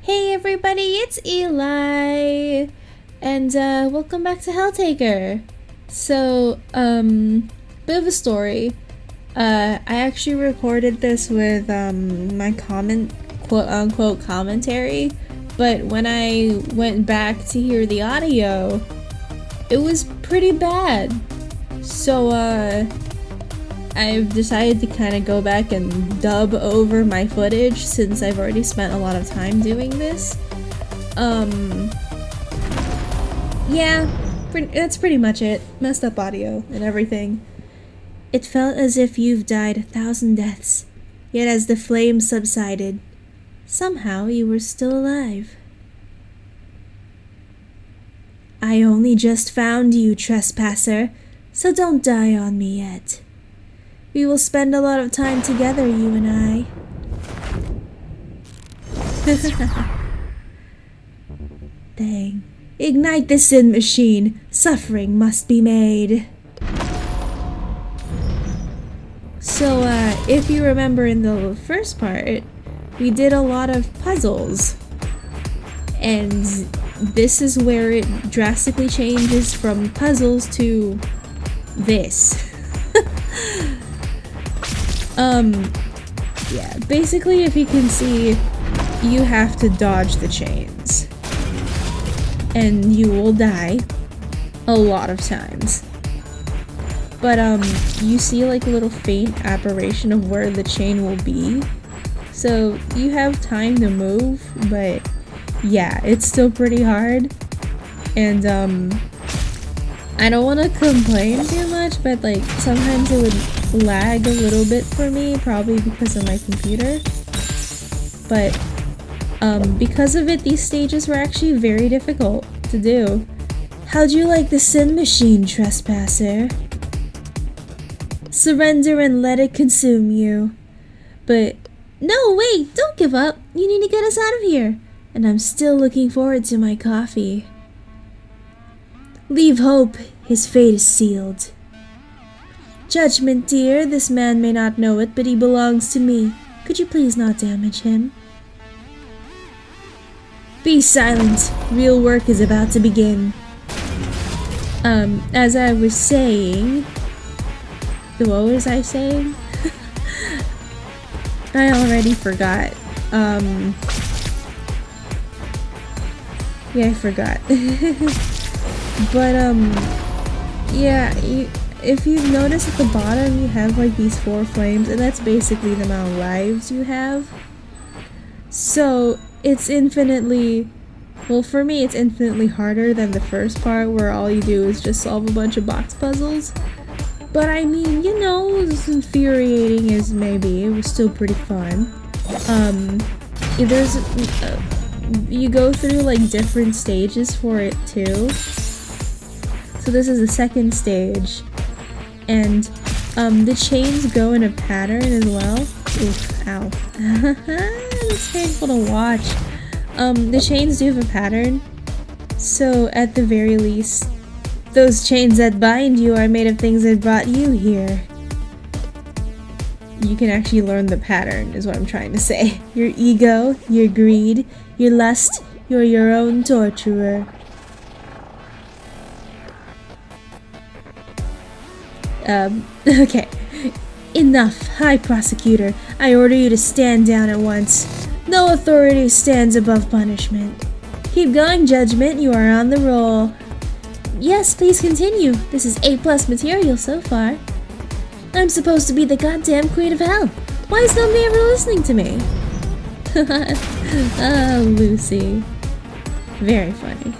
Hey everybody, it's Eli, and welcome back to Helltaker. So, bit of a story. I actually recorded this with my quote-unquote commentary, but when I went back to hear the audio, it was pretty bad. So, I've decided to kind of go back and dub over my footage since I've already spent a lot of time doing this. Yeah, that's pretty much it. Messed up audio and everything. It felt as if you've died 1,000 deaths, yet as the flames subsided, somehow you were still alive. I only just found you, trespasser, so don't die on me yet. We will spend a lot of time together, you and I. Dang. Ignite the sin machine. Suffering must be made. So, if you remember in the first part, we did a lot of puzzles. And this is where it drastically changes from puzzles to this. Yeah, basically if you can see, you have to dodge the chains. And you will die a lot of times. But, you see like a little faint apparition of where the chain will be. So you have time to move, but yeah, it's still pretty hard. And, I don't want to complain too much, but like sometimes it would lag a little bit for me, probably because of my computer. But because of it, these stages were actually very difficult to do. How'd you like the sin machine, trespasser? Surrender and let it consume you. But no, wait, don't give up. You need to get us out of here. And I'm still looking forward to my coffee. Leave hope, his fate is sealed. Judgment, dear, this man may not know it, but he belongs to me. Could you please not damage him? Be silent. Real work is about to begin. As I was saying... What was I saying? I already forgot. Yeah, I forgot. But, yeah, if you've noticed at the bottom, you have, like, these 4 flames, and that's basically the amount of lives you have. So, it's infinitely, well, for me, it's infinitely harder than the first part, where all you do is just solve a bunch of box puzzles. But, I mean, you know, as infuriating as maybe, it was still pretty fun. There's, you go through, like, different stages for it, too. So this is the second stage, and the chains go in a pattern as well. Oof, ow. It's painful to watch. The chains do have a pattern, so at the very least, those chains that bind you are made of things that brought you here. You can actually learn the pattern, is what I'm trying to say. Your ego, your greed, your lust, you're your own torturer. Okay. Enough, High Prosecutor. I order you to stand down at once. No authority stands above punishment. Keep going, Judgment. You are on the roll. Yes, please continue. This is A+ material so far. I'm supposed to be the goddamn Queen of Hell. Why is nobody ever listening to me? Oh, Lucy. Very funny.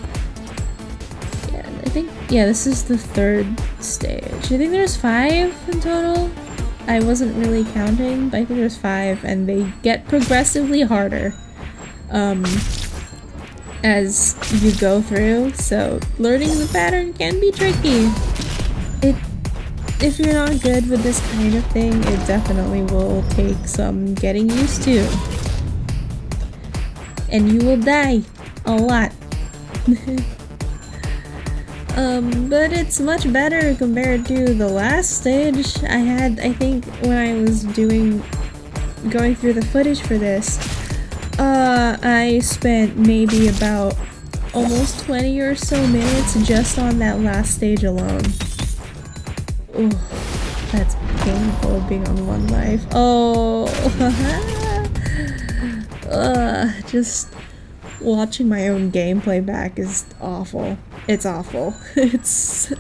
Yeah, this is the 3rd stage. I think there's 5 in total. I wasn't really counting, but I think there's 5, and they get progressively harder as you go through, so learning the pattern can be tricky. If you're not good with this kind of thing, it definitely will take some getting used to. And you will die a lot. But it's much better compared to the last stage I had, I think, when I was going through the footage for this. I spent maybe about almost 20 or so minutes just on that last stage alone. Oh, that's painful being on one life. Oh, just watching my own gameplay back is awful. It's awful. It's...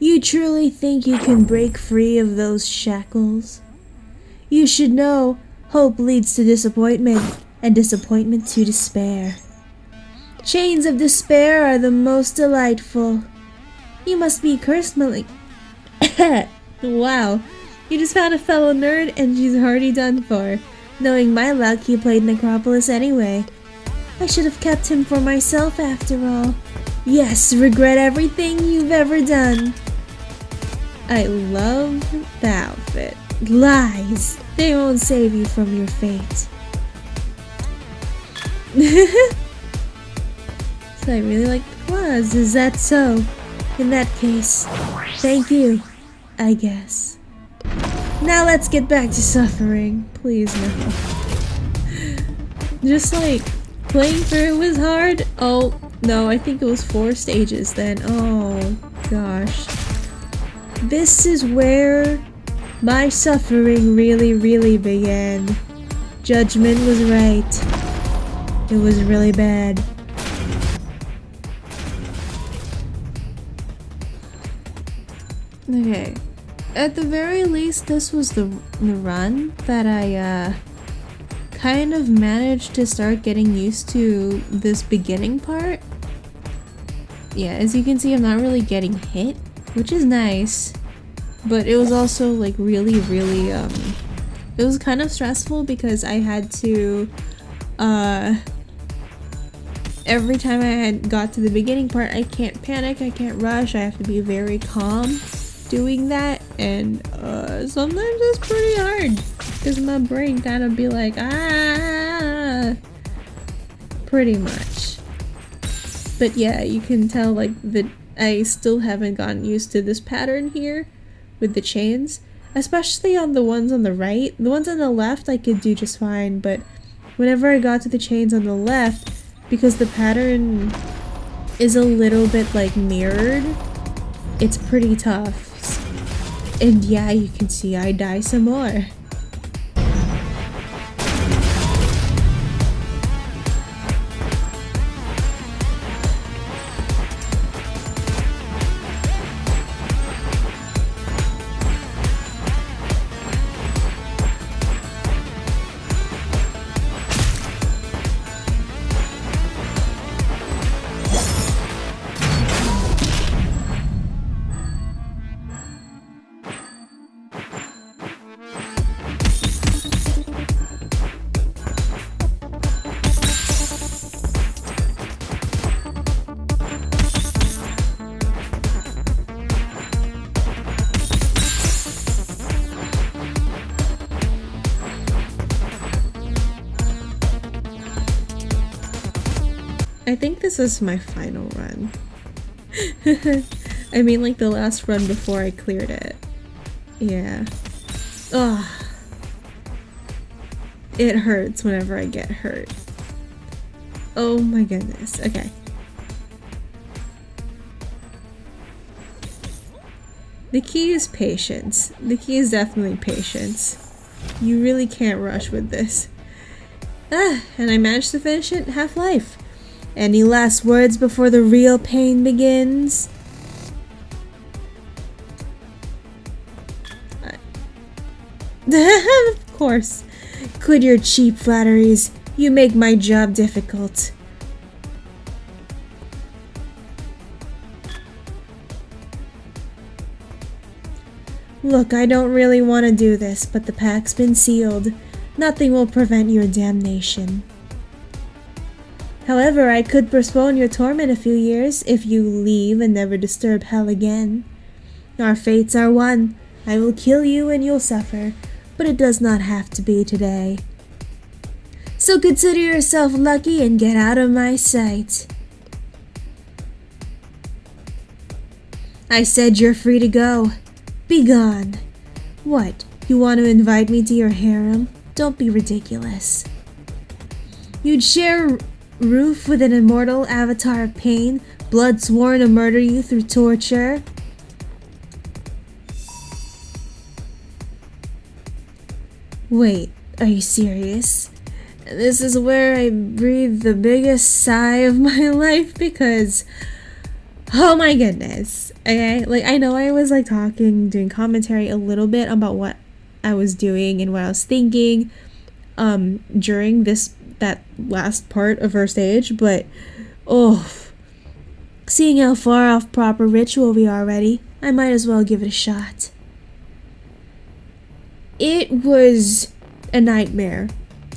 You truly think you can break free of those shackles? You should know, hope leads to disappointment, and disappointment to despair. Chains of despair are the most delightful. You must be cursed, Malik. Wow, you just found a fellow nerd and she's already done for. Knowing my luck, he played Necropolis anyway. I should have kept him for myself after all. Yes, regret everything you've ever done. I love the outfit. Lies. They won't save you from your fate. So I really like the claws. Is that so? In that case, thank you, I guess. Now let's get back to suffering. Please no. Just like playing through it was hard. Oh no, I think it was 4 stages then. Oh gosh. This is where my suffering really began. Judgment was right. It was really bad. Okay. At the very least, this was the run that I kind of managed to start getting used to this beginning part. Yeah, as you can see, I'm not really getting hit, which is nice, but it was also like really it was kind of stressful because I had to every time I had got to the beginning part, I can't panic, I can't rush, I have to be very calm doing that, and sometimes it's pretty hard because my brain kind of be like pretty much. But yeah, you can tell like that I still haven't gotten used to this pattern here with the chains, especially on the ones on the right. The ones on the left I could do just fine, but whenever I got to the chains on the left, because the pattern is a little bit like mirrored, it's pretty tough. And yeah, you can see I die some more. I think this is my final run. I mean like the last run before I cleared it. Yeah. Ugh. It hurts whenever I get hurt. Oh my goodness. Okay. The key is patience. The key is definitely patience. You really can't rush with this. And I managed to finish it half-life. Any last words before the real pain begins? Of course. Quit your cheap flatteries. You make my job difficult. Look, I don't really want to do this, but the pact's been sealed. Nothing will prevent your damnation. However, I could postpone your torment a few years if you leave and never disturb hell again. Our fates are one. I will kill you and you'll suffer, but it does not have to be today. So consider yourself lucky and get out of my sight. I said you're free to go. Be gone. What, you want to invite me to your harem? Don't be ridiculous. You'd share a roof with an immortal avatar of pain, blood sworn to murder you through torture? Wait, are you serious? This is where I breathe the biggest sigh of my life because, oh my goodness. Okay, like I know I was like doing commentary a little bit about what I was doing and what I was thinking during that last part of her stage, but seeing how far off proper ritual we are already, I might as well give it a shot. It was a nightmare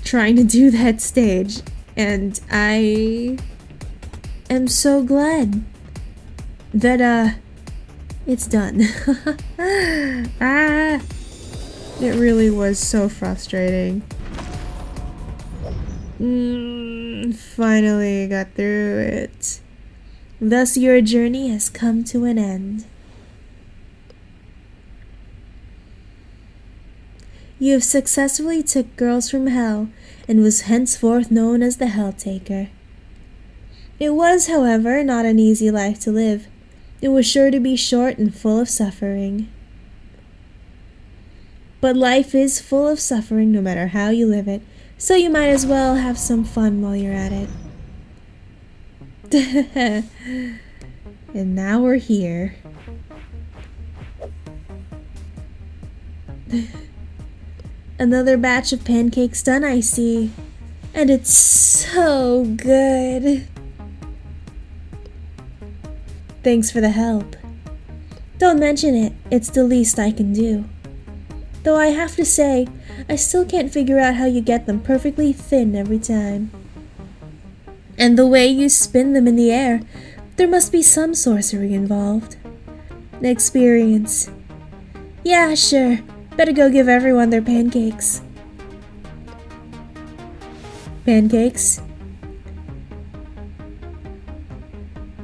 trying to do that stage, and I am so glad that it's done. It really was so frustrating. Finally got through it. Thus your journey has come to an end. You have successfully took girls from hell and was henceforth known as the Helltaker. It was, however, not an easy life to live. It was sure to be short and full of suffering. But life is full of suffering no matter how you live it, so you might as well have some fun while you're at it. And now we're here. Another batch of pancakes done, I see. And it's so good. Thanks for the help. Don't mention it, it's the least I can do. Though I have to say, I still can't figure out how you get them perfectly thin every time. And the way you spin them in the air, there must be some sorcery involved. Experience. Yeah, sure. Better go give everyone their pancakes. Pancakes?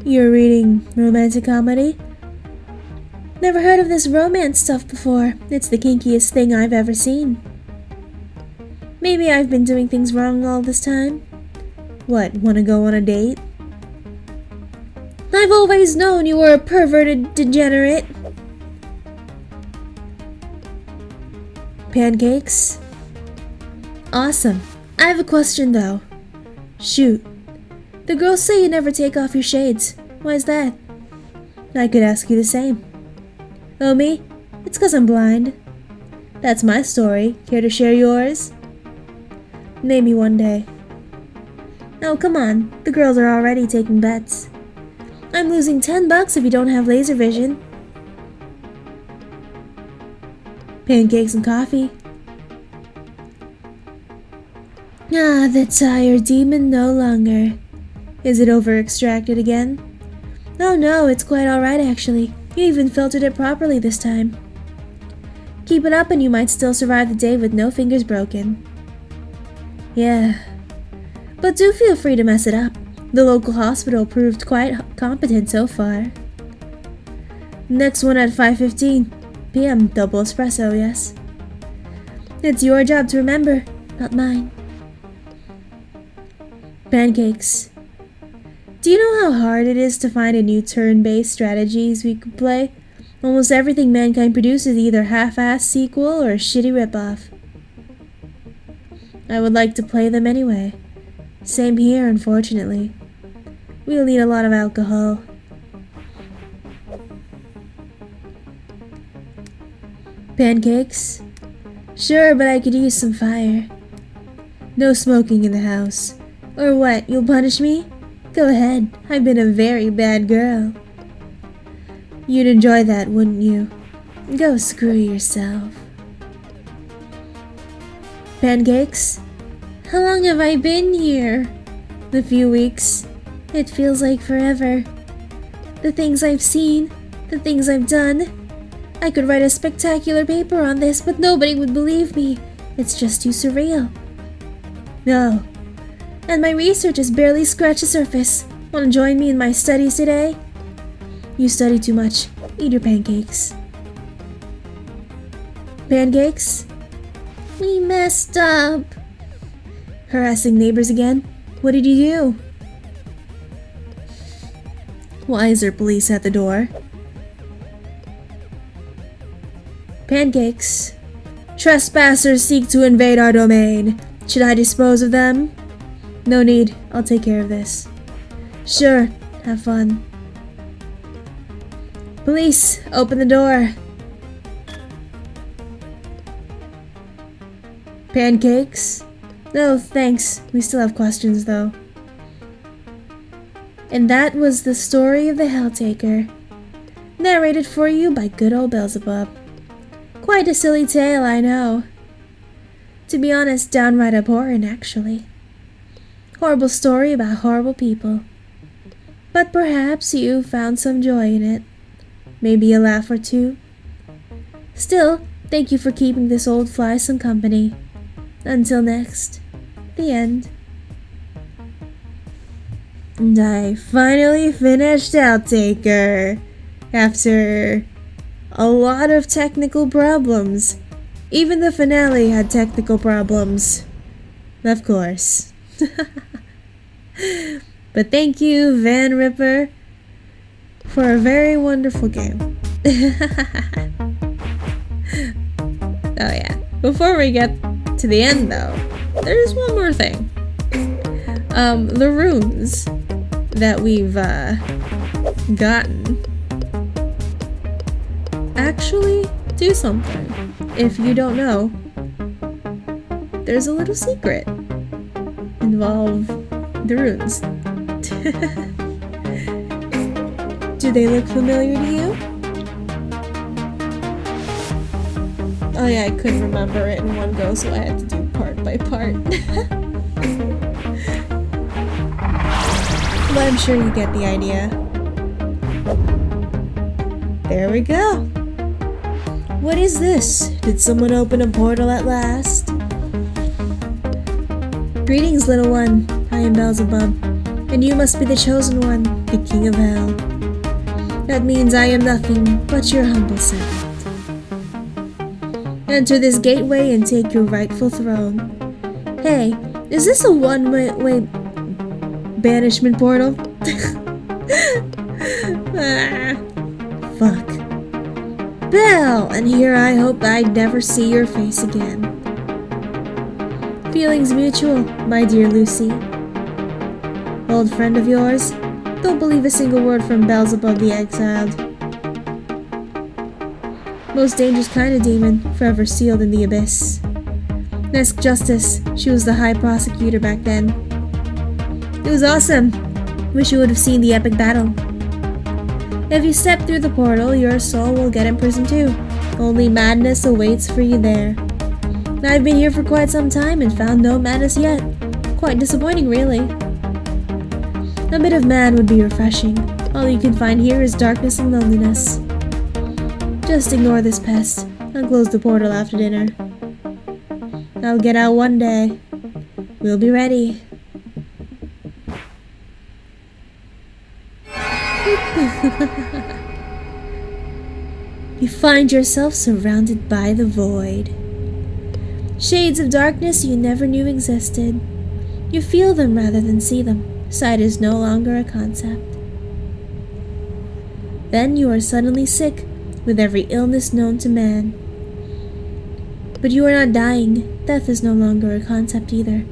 You're reading romantic comedy? Never heard of this romance stuff before. It's the kinkiest thing I've ever seen. Maybe I've been doing things wrong all this time. What, wanna go on a date? I've always known you were a perverted degenerate. Pancakes? Awesome. I have a question though. Shoot. The girls say you never take off your shades. Why's that? I could ask you the same. Oh, me? It's 'cause I'm blind. That's my story. Care to share yours? Maybe one day. Oh, come on. The girls are already taking bets. I'm losing $10 if you don't have laser vision. Pancakes and coffee. Ah, the tired demon no longer. Is it over-extracted again? Oh no, it's quite alright actually. You even filtered it properly this time. Keep it up and you might still survive the day with no fingers broken. Yeah. But do feel free to mess it up. The local hospital proved quite competent so far. Next one at 5:15 p.m. Double espresso, yes. It's your job to remember, not mine. Pancakes. Do you know how hard it is to find a new turn-based strategies we could play? Almost everything mankind produces is either half-assed sequel or a shitty ripoff. I would like to play them anyway. Same here, unfortunately. We'll need a lot of alcohol. Pancakes? Sure, but I could use some fire. No smoking in the house. Or what, you'll punish me? Go ahead, I've been a very bad girl. You'd enjoy that, wouldn't you? Go screw yourself. Pancakes? How long have I been here? A few weeks. It feels like forever. The things I've seen, the things I've done. I could write a spectacular paper on this, but nobody would believe me. It's just too surreal. No. And my research has barely scratched the surface. Want to join me in my studies today? You study too much. Eat your pancakes. Pancakes? We messed up. Harassing neighbors again? What did you do? Why is there police at the door? Pancakes. Trespassers seek to invade our domain. Should I dispose of them? No need. I'll take care of this. Sure. Have fun. Police, open the door. Pancakes? No, thanks. We still have questions, though. And that was the story of the Helltaker. Narrated for you by good old Beelzebub. Quite a silly tale, I know. To be honest, downright abhorrent, actually. Horrible story about horrible people. But perhaps you found some joy in it. Maybe a laugh or two. Still, thank you for keeping this old fly some company. Until next, the end. And I finally finished Helltaker. After a lot of technical problems. Even the finale had technical problems. Of course. But thank you, Van Ripper, for a very wonderful game. Oh yeah. Before we get to the end though, there's one more thing. The runes that we've gotten actually do something. If you don't know, there's a little secret involved the runes. Do they look familiar to you? Oh yeah, I couldn't remember it in one go, so I had to do part by part. But I'm sure you get the idea. There we go. What is this? Did someone open a portal at last? Greetings, little one. I am Beelzebub, and you must be the chosen one, the king of hell. That means I am nothing but your humble servant. Enter this gateway and take your rightful throne. Hey, is this a one-way banishment portal? Fuck. Belle, and here I hope I'd never see your face again. Feelings mutual, my dear Lucy. Old friend of yours? Don't believe a single word from Beelzebub the Exiled. Most dangerous kind of demon, forever sealed in the abyss. Ask Justice, she was the high prosecutor back then. It was awesome. Wish you would have seen the epic battle. If you step through the portal, your soul will get imprisoned too. Only madness awaits for you there. I've been here for quite some time and found no madness yet. Quite disappointing, really. A bit of mad would be refreshing. All you can find here is darkness and loneliness. Just ignore this pest. I'll close the portal after dinner. I'll get out one day. We'll be ready. You find yourself surrounded by the void. Shades of darkness you never knew existed. You feel them rather than see them. Sight is no longer a concept. Then you are suddenly sick with every illness known to man. But you are not dying. death is no longer a concept either.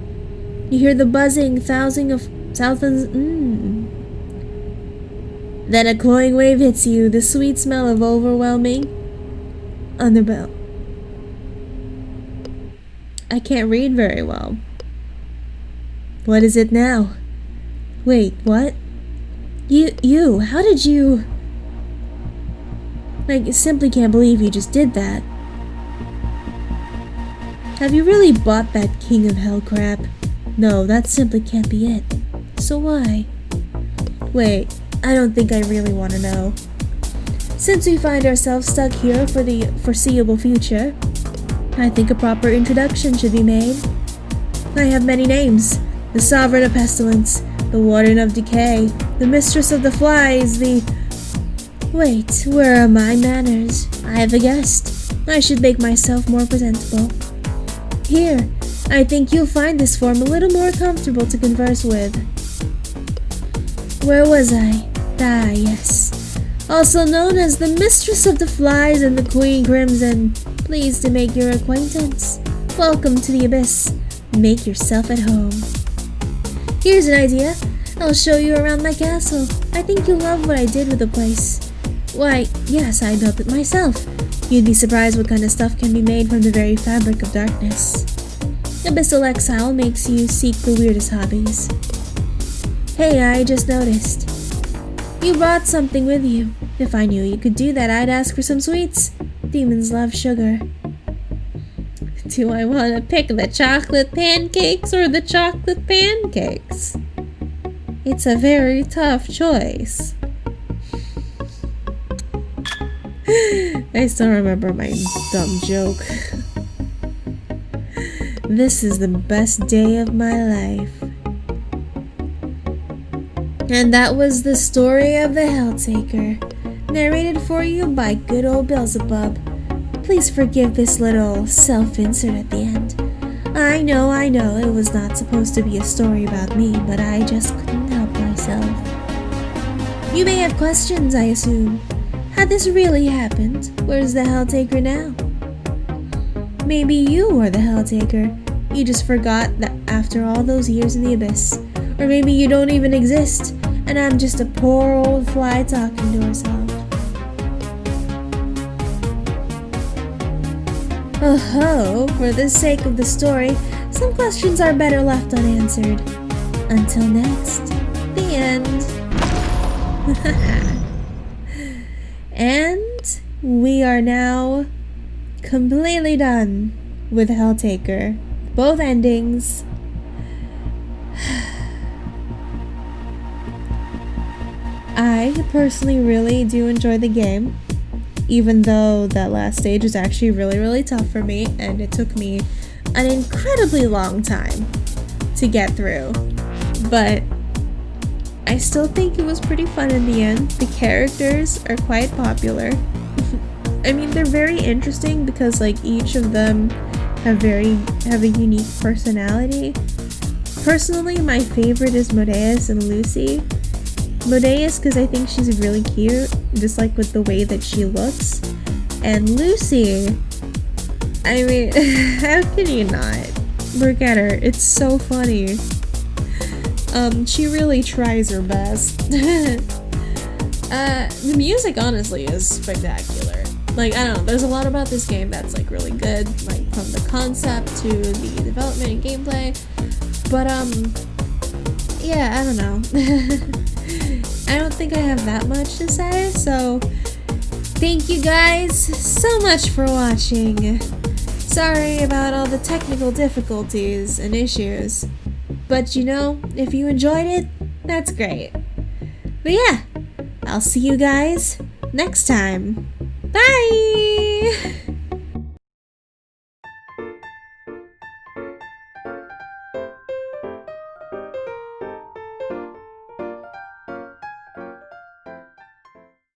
You hear the buzzing, thousands. Then a cloying wave hits you, the sweet smell of overwhelming underbelly. I can't read very well. What is it now? Wait, what? You, how did you... I simply can't believe you just did that. Have you really bought that King of Hell crap? No, that simply can't be it. So why? Wait, I don't think I really want to know. Since we find ourselves stuck here for the foreseeable future, I think a proper introduction should be made. I have many names. The Sovereign of Pestilence, the Warden of Decay, the Mistress of the Flies, the... Wait, where are my manners? I have a guest. I should make myself more presentable. Here, I think you'll find this form a little more comfortable to converse with. Where was I? Ah, yes. Also known as the Mistress of the Flies and the Queen Crimson. Pleased to make your acquaintance. Welcome to the Abyss. Make yourself at home. Here's an idea. I'll show you around my castle. I think you'll love what I did with the place. Why, yes, I built it myself. You'd be surprised what kind of stuff can be made from the very fabric of darkness. Abyssal exile makes you seek the weirdest hobbies. Hey, I just noticed. You brought something with you. If I knew you could do that, I'd ask for some sweets. Demons love sugar. Do I want to pick the chocolate pancakes or the chocolate pancakes? It's a very tough choice. I still remember my dumb joke. This is the best day of my life. And that was the story of the Helltaker, narrated for you by good old Beelzebub. Please forgive this little self-insert at the end. I know, it was not supposed to be a story about me, but I just couldn't help myself. You may have questions, I assume. Had this really happened? Where's the Helltaker now? Maybe you are the Helltaker. You just forgot that after all those years in the Abyss. Or maybe you don't even exist, and I'm just a poor old fly talking to herself. Oh-ho, for the sake of the story, some questions are better left unanswered. Until next, the end. And we are now completely done with Helltaker. Both endings. I personally really do enjoy the game, even though that last stage was actually really tough for me, and it took me an incredibly long time to get through. But I still think it was pretty fun in the end. The characters are quite popular. I mean, they're very interesting because like each of them have a unique personality. Personally, my favorite is Modeus and Lucy. Modeus because I think she's really cute, just like with the way that she looks. And Lucy, I mean, how can you not? Look at her, it's so funny. She really tries her best. The music honestly is spectacular. Like, I don't know, there's a lot about this game that's like really good, like from the concept to the development and gameplay. But yeah, I don't know. I don't think I have that much to say, so thank you guys so much for watching. Sorry about all the technical difficulties and issues, but you know, if you enjoyed it, that's great. But yeah, I'll see you guys next time. Bye!